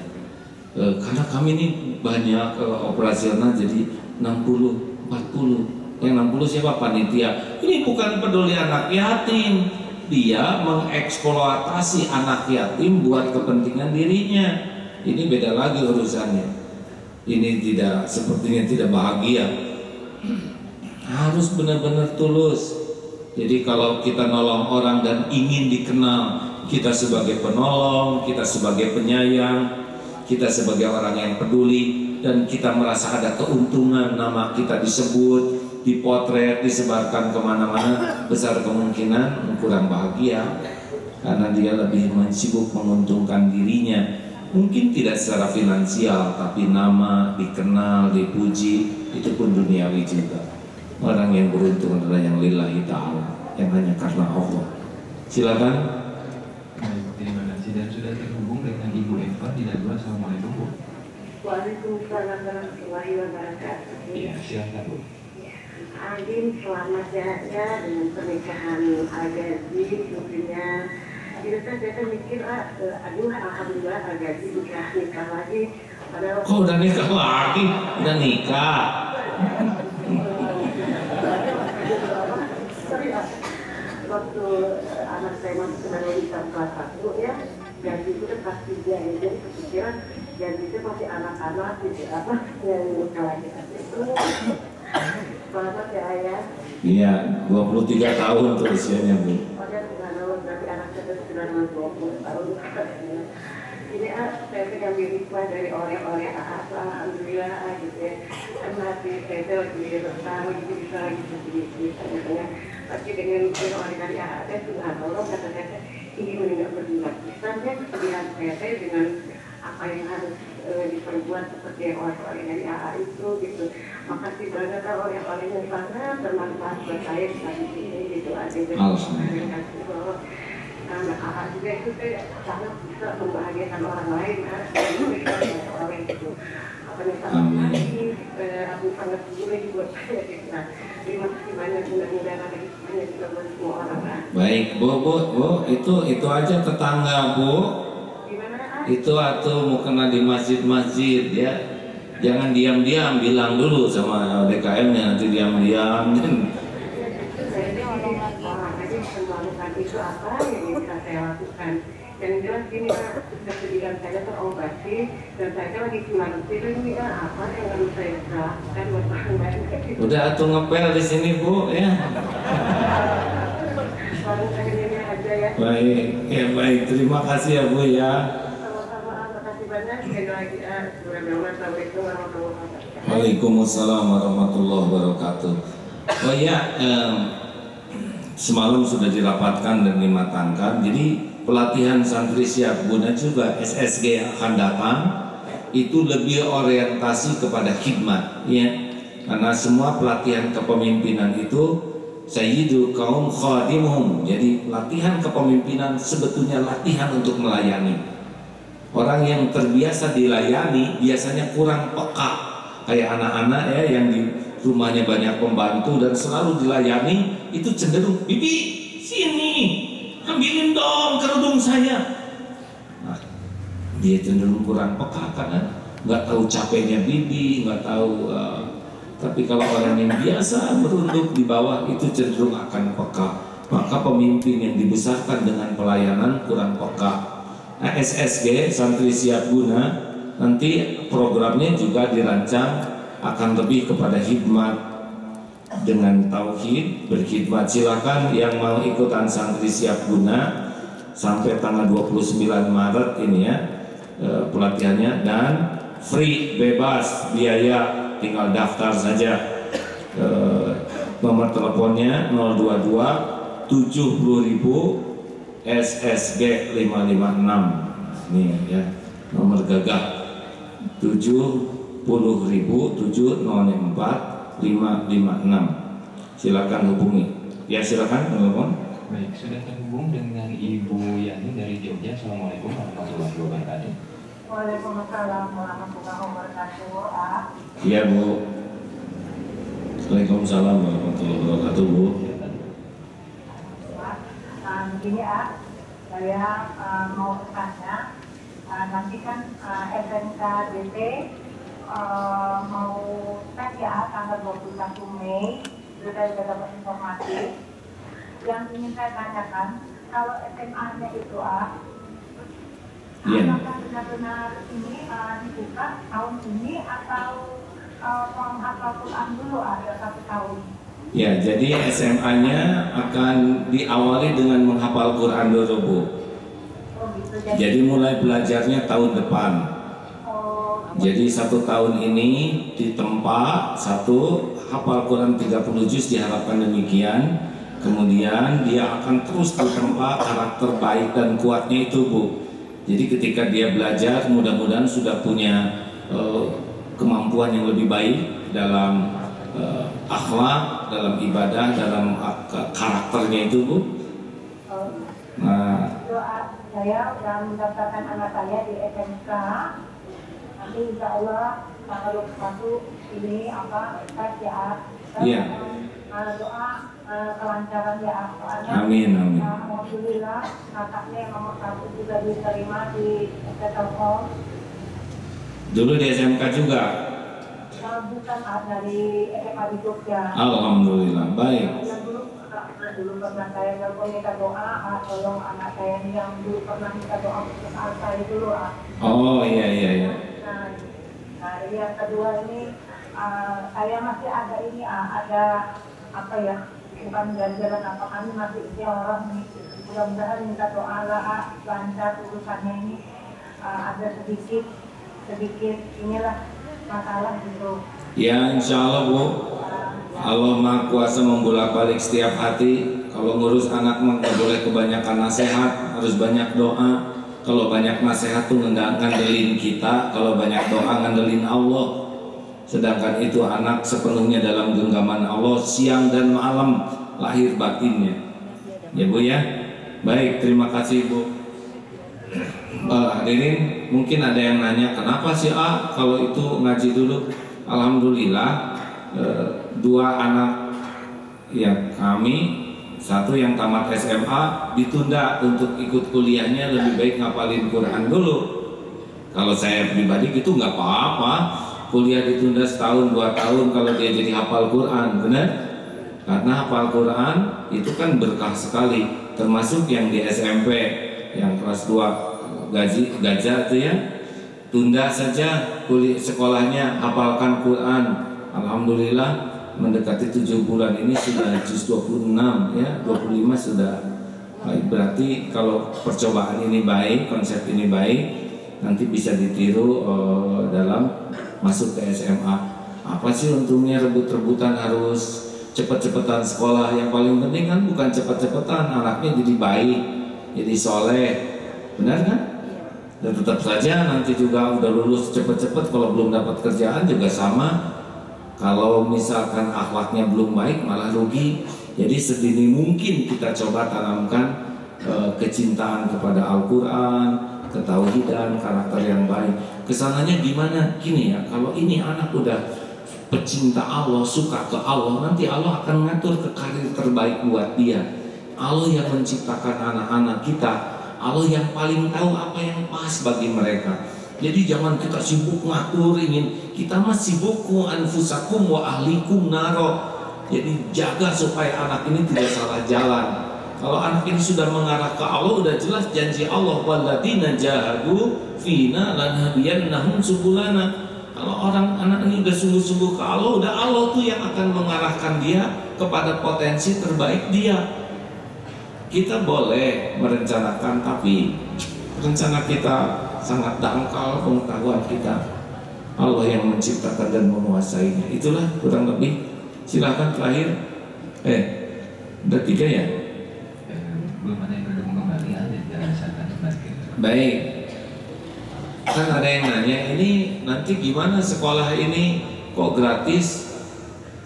Speaker 1: Karena kami ini banyak operasional, jadi 60-40. Yang 60 siapa? Panitia. Ini bukan peduli anak yatim, dia mengeksploitasi anak yatim buat kepentingan dirinya. Ini beda lagi urusannya. Ini sepertinya tidak bahagia. Harus benar-benar tulus. Jadi kalau kita nolong orang dan ingin dikenal, kita sebagai penolong, kita sebagai penyayang, kita sebagai orang yang peduli, dan kita merasa ada keuntungan, nama kita disebut, dipotret, disebarkan kemana-mana, besar kemungkinan kurang bahagia karena dia lebih sibuk menguntungkan dirinya. Mungkin tidak secara finansial, tapi nama, dikenal, dipuji, itu pun duniawi juga. Orang yang beruntung adalah yang lillahi ta'ala, yang hanya karena Allah. Silakan.
Speaker 3: Baik, terima kasih. Dan sudah terhubung dengan Ibu Eva di Dago. Assalamualaikum, Bu.
Speaker 5: Waalaikumsalam warahmatullahi wabarakatuh.
Speaker 3: Iya, silakan, Bu.
Speaker 5: Andin selamat ya dengan pernikahan Al-Ghazi tentunya. Jadi saya mikir aduh alhamdulillah Al-Ghazi udah nikah lagi. Padahal
Speaker 1: Kok udah nikah lagi? Udah nikah.
Speaker 5: Waktu anak saya masuk ke Indonesia kelas 1 ya, dan itu kan kelas 3 ya, jadi kepikiran dan itu masih anak-anak gitu apa yang nikah lagi itu. Selamat ya ayah.
Speaker 1: Iya, 23 tahun tuh usianya, Bu.
Speaker 5: Pada berarti anak saya sudah 20 tahun. Ini saya yang hikmah dari oleh-oleh alhamdulillah gitu ya. Karena hati saya lagi bertahan gitu bisa lagi sedikit. Tapi dengan oleh dari ada Tuhan Allah kata saya ingin meninggal berdua. Sampai kesedihan saya dengan apa yang harus diperbuat seperti yang oleh-oleh dari AA itu gitu. Makasih banget oleh-olehnya sangat bermanfaat buat saya di sini gitu. Alhamdulillah. Karena AA juga itu saya sangat bisa membahagiakan orang lain orang itu. Apa misalnya aku sangat boleh buat saya gitu. Terima kasih banyak mudah-mudahan ada hikmahnya juga buat semua orang.
Speaker 1: Baik, Bu, itu aja tetangga, Bu. Itu atau mau kena di masjid-masjid ya. Jangan diam-diam, bilang dulu sama DKM-nya, nanti diam-diam.
Speaker 5: Itu apa yang bisa saya lakukan? Yang jelas gini Pak, kesedihan saya terobati dan saya lagi kurang ini apa yang harus saya lakukan buat orang lain.
Speaker 1: Udah atuh ngepel di sini, Bu ya.
Speaker 5: Aja ya.
Speaker 1: Baik, ya baik. Terima kasih ya, Bu ya.
Speaker 5: Sama-sama, makasih banyak. Sekali lagi, Assalamualaikum warahmatullahi wabarakatuh.
Speaker 1: Waalaikumsalam warahmatullahi wabarakatuh. Oh ya, semalam sudah dirapatkan dan dimatangkan. Jadi pelatihan santri siap guna juga SSG akan datang itu lebih orientasi kepada khidmat, ya. Karena semua pelatihan kepemimpinan itu sayyidul kaum khadimuhum. Jadi latihan kepemimpinan sebetulnya latihan untuk melayani. Orang yang terbiasa dilayani biasanya kurang peka. Kayak anak-anak ya yang di rumahnya banyak pembantu dan selalu dilayani, itu cenderung, bibi sini ambilin dong kerudung saya. Nah, dia cenderung kurang peka karena nggak tahu capeknya bibi, nggak tahu. Tapi kalau orang yang biasa merunduk di bawah itu cenderung akan peka. Maka pemimpin yang dibesarkan dengan pelayanan kurang peka. Nah, SSG Santri Siap Guna nanti programnya juga dirancang akan lebih kepada khidmat dengan tauhid, berkhidmat. Silakan yang mau ikutan Santri Siap Guna sampai tanggal 29 Maret ini ya, pelatihannya, dan free, bebas biaya, tinggal daftar saja. Nomor teleponnya 022 70.000 SSG 556. Nih ya, nomor gagah 70.000 704 556. Silakan hubungi. Ya silakan telepon.
Speaker 3: Baik, sudah terhubung dengan Ibu Yani dari Jogja. Assalamualaikum warahmatullahi wabarakatuh.
Speaker 5: Waalaikumsalam warahmatullahi wabarakatuh.
Speaker 1: Iya Bu. Waalaikumsalam warahmatullahi wabarakatuh Bu.
Speaker 5: Begini saya mau bertanya, nanti kan SMK DT mau tes ya tanggal 21 Mei, sudah dapat informasi. Yang ingin saya tanyakan, kalau SMA-nya itu apakah benar-benar ini dibuka tahun ini atau menghafal Quran dulu ada 1 tahun?
Speaker 1: Ya, jadi SMA-nya akan diawali dengan menghafal Quran dulu Bu. Jadi mulai belajarnya tahun depan. Jadi 1 tahun ini ditempa 1 hafal Quran 30 juz diharapkan demikian. Kemudian dia akan terus ditempa karakter baik dan kuatnya itu Bu. Jadi ketika dia belajar mudah-mudahan sudah punya kemampuan yang lebih baik dalam akhlak, dalam ibadah, dalam karakternya itu Bu. Nah,
Speaker 5: Doa saya sudah mendaftarkan anak saya di SMK. Nanti insya Allah tanggal 21 ini tes ya.
Speaker 1: Iya.
Speaker 5: Doa kelancaran ya. Soalnya,
Speaker 1: Amin, amin.
Speaker 5: alhamdulillah kakaknya yang nomor 1 juga diterima di Telkom.
Speaker 1: Dulu di SMK juga.
Speaker 5: Bukan dari SMA di Jogja.
Speaker 1: Alhamdulillah, baik.
Speaker 5: Yang dulu pernah saya telepon minta doa, tolong anak saya yang dulu pernah minta doa untuk saya dulu.
Speaker 1: Oh iya.
Speaker 5: Nah ini yang kedua ini saya masih ada ini ada apa ya, bukan jalan apa, kami masih orang nih, mudah-mudahan minta doa lah lancar urusannya ini, ada sedikit inilah masalah gitu.
Speaker 1: Ya insya Allah Bu, Allah Maha Kuasa membolak-balik setiap hati. Kalau ngurus anak mah nggak boleh kebanyakan nasihat, harus banyak doa. Kalau banyak nasihat tuh ngandelin kita, kalau banyak doa ngandelin Allah. Sedangkan itu anak sepenuhnya dalam genggaman Allah siang dan malam lahir batinnya. Ya Bu ya. Baik, terima kasih Bu. Hadirin, mungkin ada yang nanya kenapa sih kalau itu ngaji dulu. Alhamdulillah 2 anak yang kami, 1 yang tamat SMA ditunda untuk ikut kuliahnya, lebih baik ngapalin Quran dulu. Kalau saya pribadi gitu nggak apa-apa, kuliah ditunda setahun 2 tahun kalau dia jadi hafal Quran, benar? Karena hafal Quran itu kan berkah sekali, termasuk yang di SMP yang kelas 2 gajah itu ya, tunda saja kuliah sekolahnya, hafalkan Quran. Alhamdulillah mendekati 7 bulan ini sudah juz 26 ya, 25 sudah baik. Berarti kalau percobaan ini baik, konsep ini baik, nanti bisa ditiru dalam masuk ke SMA. Apa sih untungnya rebut-rebutan harus cepet-cepetan sekolah? Yang paling penting kan bukan cepet-cepetan, anaknya jadi baik, jadi soleh, benar kan? Dan tetap saja nanti juga udah lulus cepet-cepet, kalau belum dapat kerjaan juga sama. Kalau misalkan akhlaknya belum baik malah rugi. Jadi sedini mungkin kita coba tanamkan kecintaan kepada Al-Quran, ketauhidan, karakter yang baik. Kesananya gimana? Gini ya, kalau ini anak udah pecinta Allah, suka ke Allah, nanti Allah akan ngatur ke karir terbaik buat dia. Allah yang menciptakan anak-anak kita, Allah yang paling tahu apa yang pas bagi mereka. Jadi jangan kita sibuk ngatur, kita mah sibuk anfusakum wa ahlikum naro. Jadi jaga supaya anak ini tidak salah jalan. Kalau anak ini sudah mengarah ke Allah, udah jelas janji Allah, walladzina jahadu fina lanhdiyannahum subulana. Kalau anak ini udah sungguh-sungguh ke Allah, udah Allah tuh yang akan mengarahkan dia kepada potensi terbaik dia. Kita boleh merencanakan, tapi rencana kita sangat dangkal, pengetahuan kita Allah yang menciptakan dan menguasainya. Itulah kurang lebih. Silakan terakhir. Udah 3 ya?
Speaker 3: Belum ada yang bergabung kembali, ada dirasakan sebagai.
Speaker 1: Baik. Kan ada yang nanya, ini nanti gimana sekolah ini kok gratis?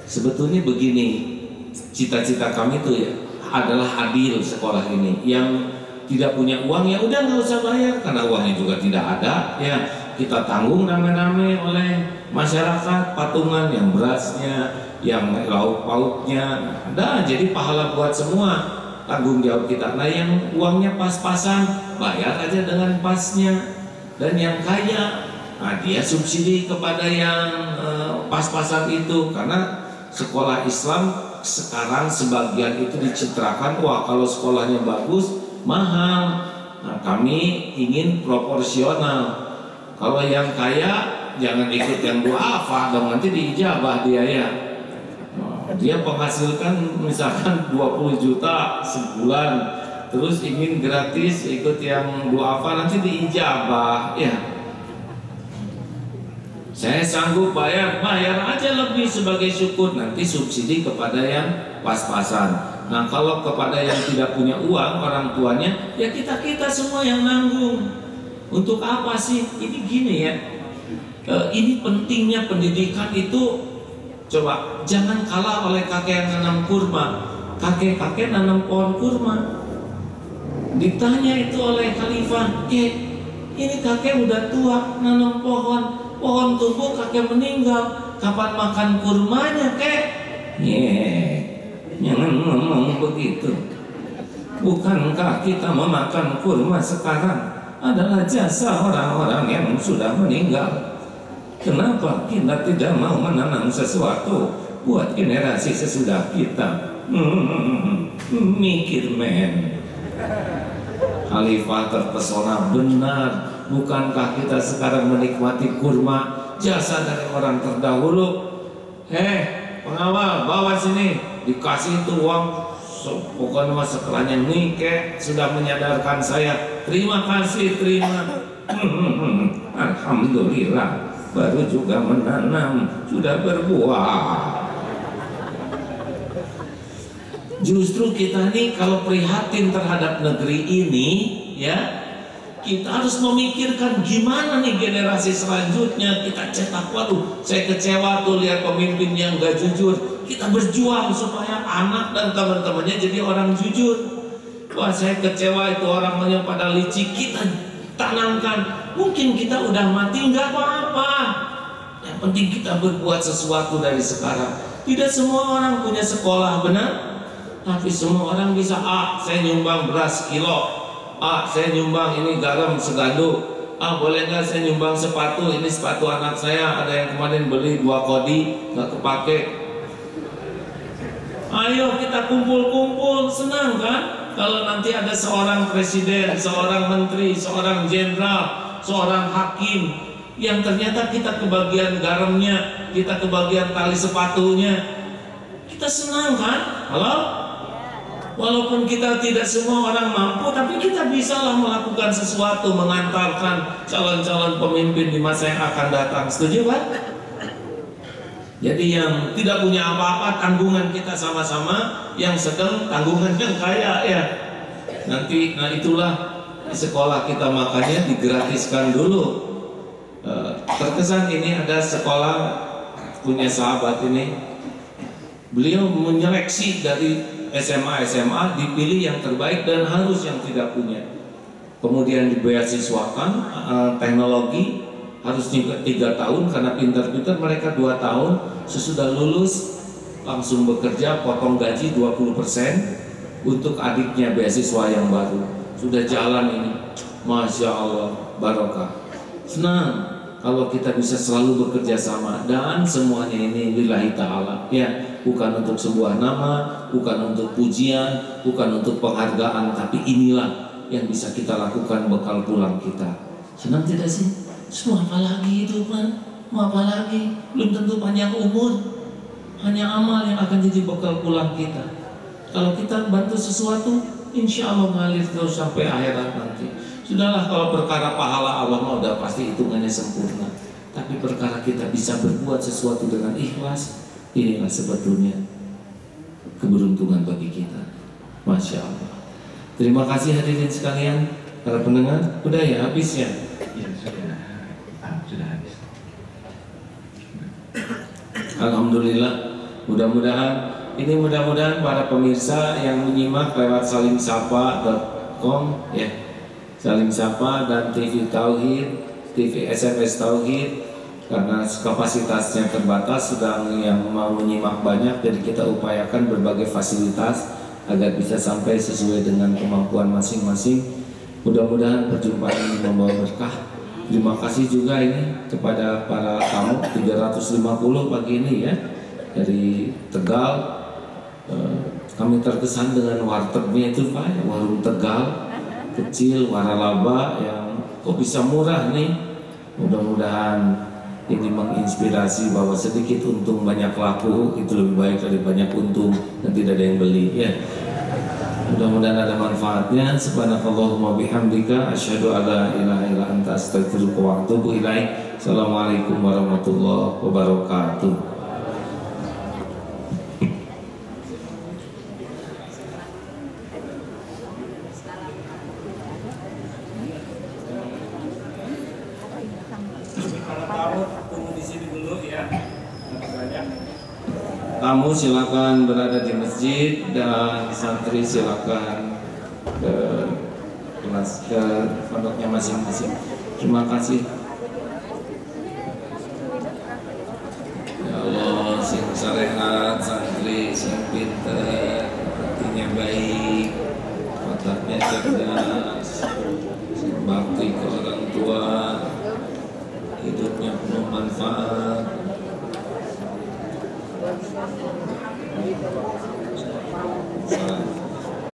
Speaker 1: Sebetulnya begini, cita-cita kami tuh ya adalah adil sekolah ini, yang tidak punya uang, ya udah nggak usah bayar karena uangnya juga tidak ada, ya kita tanggung rame-rame oleh masyarakat, patungan yang berasnya, yang lauk pauknya ada, jadi pahala buat semua, tanggung jawab kita. Nah yang uangnya pas-pasan bayar aja dengan pasnya, dan yang kaya nah dia subsidi kepada yang pas-pasan itu, karena sekolah Islam sekarang sebagian itu dicitrakan, wah kalau sekolahnya bagus mahal. Nah kami ingin proporsional. Kalau yang kaya jangan ikut yang duafa dong, nanti diijabah dia ya. Dia menghasilkan misalkan 20 juta sebulan, terus ingin gratis ikut yang duafa, nanti diijabah ya. Saya sanggup bayar aja lebih sebagai syukur, nanti subsidi kepada yang pas-pasan. Nah kalau kepada yang tidak punya uang orang tuanya, ya kita semua yang nanggung. Untuk apa sih? Ini gini ya, ini pentingnya pendidikan itu. Coba jangan kalah oleh kakek yang nanam kurma. Kakek-kakek nanam pohon kurma, ditanya itu oleh khalifah, ini kakek udah tua nanam pohon tumbuh, kakek meninggal, kapan makan kurmanya kek? Jangan ngomong begitu. Bukankah kita memakan kurma sekarang adalah jasa orang-orang yang sudah meninggal? Kenapa kita tidak mau menanam sesuatu buat generasi sesudah kita? Mikir men. Khalifah terpesona, benar. Bukankah kita sekarang menikmati kurma jasa dari orang terdahulu? Pengawal bawa sini, dikasih itu uang. Pokoknya setelahnya nih kek sudah menyadarkan saya. Terima kasih, terima. Alhamdulillah, baru juga menanam sudah berbuah. Justru kita nih kalau prihatin terhadap negeri ini, ya kita harus memikirkan gimana nih generasi selanjutnya kita cetak. Waduh, saya kecewa tuh lihat pemimpin yang gak jujur. Kita berjuang supaya anak dan teman-temannya jadi orang jujur. Wah, saya kecewa itu orangnya pada licik. Kita tanamkan. Mungkin kita udah mati, nggak apa-apa. Yang penting kita berbuat sesuatu dari sekarang. Tidak semua orang punya sekolah, benar? Tapi semua orang bisa, saya nyumbang beras kilo, saya nyumbang ini garam seganduk, boleh nggak saya nyumbang sepatu, ini sepatu anak saya, ada yang kemarin beli 2 kodi nggak kepake. Ayo kita kumpul-kumpul, senang kan? Kalau nanti ada seorang presiden, seorang menteri, seorang jenderal, seorang hakim yang ternyata kita kebagian garamnya, kita kebagian tali sepatunya, kita senang kan? Halo? Walaupun kita tidak semua orang mampu, tapi kita bisalah melakukan sesuatu, mengantarkan calon-calon pemimpin di masa yang akan datang. Setuju kan? Jadi yang tidak punya apa-apa, tanggungan kita sama-sama, yang sedang tanggungan yang kaya ya. Nanti, nah itulah di sekolah kita makanya digratiskan dulu. Terkesan ini ada sekolah punya sahabat ini, beliau menyeleksi dari SMA dipilih yang terbaik dan harus yang tidak punya. Kemudian dibeasiswakan teknologi, harus 3 tahun karena pintar-pintar, mereka 2 tahun sesudah lulus langsung bekerja, potong gaji 20% untuk adiknya beasiswa yang baru. Sudah jalan ini, Masya Allah, barokah. Senang kalau kita bisa selalu bekerja sama, dan semuanya ini lillahi ta'ala ya, bukan untuk sebuah nama, bukan untuk pujian, bukan untuk penghargaan, tapi inilah yang bisa kita lakukan bekal pulang kita. Senang tidak sih? Semua apa lagi itu kan? Mau apa lagi? Belum tentu panjang umur. Hanya amal yang akan jadi bekal pulang kita. Kalau kita bantu sesuatu, insya Allah ngalir terus sampai akhirat nanti. Sudahlah, kalau perkara pahala Allah mah udah pasti hitungannya sempurna. Tapi perkara kita bisa berbuat sesuatu dengan ikhlas, inilah sebetulnya keberuntungan bagi kita. Masya Allah. Terima kasih hadirin sekalian, para pendengar. Udah ya habis ya?
Speaker 3: Ya sudah habis.
Speaker 1: Alhamdulillah. Mudah-mudahan para pemirsa yang menyimak lewat salimsapa.com gmail.com ya. Saling sapa dan TV Tauhid, TV SMS Tauhid, karena kapasitasnya terbatas, sedang yang mau menyimak banyak, jadi kita upayakan berbagai fasilitas agar bisa sampai sesuai dengan kemampuan masing-masing. Mudah-mudahan perjumpaan ini membawa berkah. Terima kasih juga ini kepada para tamu 350 pagi ini ya dari Tegal. Kami terkesan dengan wartegnya itu Pak, warung Tegal kecil waralaba yang kok bisa murah nih. Mudah-mudahan ini menginspirasi bahwa sedikit untung banyak laku itu lebih baik dari banyak untung dan tidak ada yang beli ya. Mudah-mudahan ada manfaatnya. Subhanakallahumma bihamdika asyhadu alla ilaha illa anta astaghfiruka wa atubu ilaik. Assalamualaikum warahmatullahi wabarakatuh. Tamu silakan berada di masjid dan santri silakan ke kelas ke pondoknya masing-masing. Terima kasih. Ya Allah, sing sarehat, santri sing pinter, hatinya baik, otaknya cerdas, sing bakti ke orang tua, hidupnya penuh manfaat. Salam.